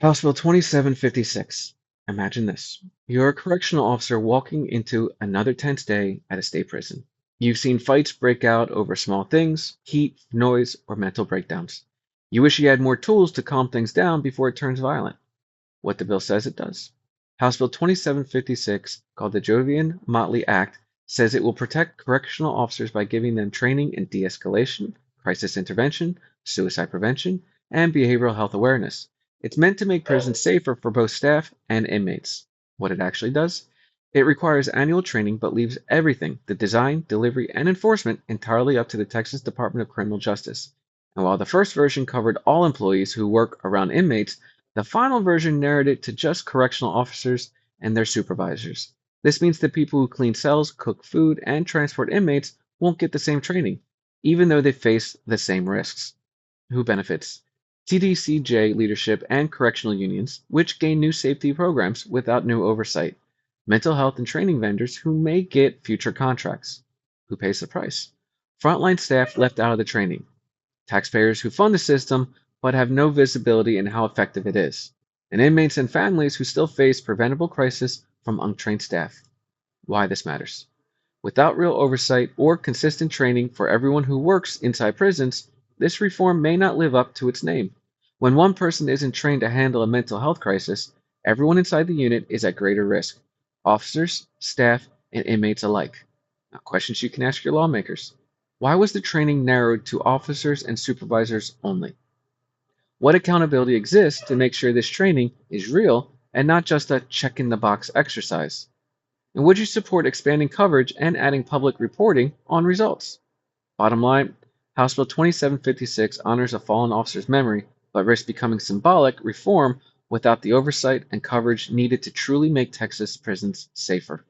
House Bill 2756. Imagine this. You're a correctional officer walking into another tense day at a state prison. You've seen fights break out over small things, heat, noise, or mental breakdowns. You wish you had more tools to calm things down before it turns violent. What the bill says it does. House Bill 2756, called the Jovian Motley Act, says it will protect correctional officers by giving them training in de escalation, crisis intervention, suicide prevention, and behavioral health awareness. It's meant to make prisons safer for both staff and inmates. What it actually does? It requires annual training but leaves everything, the design, delivery, and enforcement, entirely up to the Texas Department of Criminal Justice. And while the first version covered all employees who work around inmates, the final version narrowed it to just correctional officers and their supervisors. This means the people who clean cells, cook food, and transport inmates won't get the same training, even though they face the same risks. Who benefits? TDCJ leadership and correctional unions, which gain new safety programs without new oversight. Mental health and training vendors who may get future contracts. Who pays the price? Frontline staff left out of the training. Taxpayers who fund the system but have no visibility in how effective it is, and inmates and families who still face preventable crisis from untrained staff. Why this matters. Without real oversight or consistent training for everyone who works inside prisons, this reform may not live up to its name. When one person isn't trained to handle a mental health crisis, everyone inside the unit is at greater risk officers, staff, and inmates alike. Now, questions you can ask your lawmakers. Why was the training narrowed to officers and supervisors only? What accountability exists to make sure this training is real and not just a check in the box exercise? And would you support expanding coverage and adding public reporting on results? Bottom line, House Bill 2756 honors a fallen officer's memory, but risks becoming symbolic reform without the oversight and coverage needed to truly make Texas prisons safer.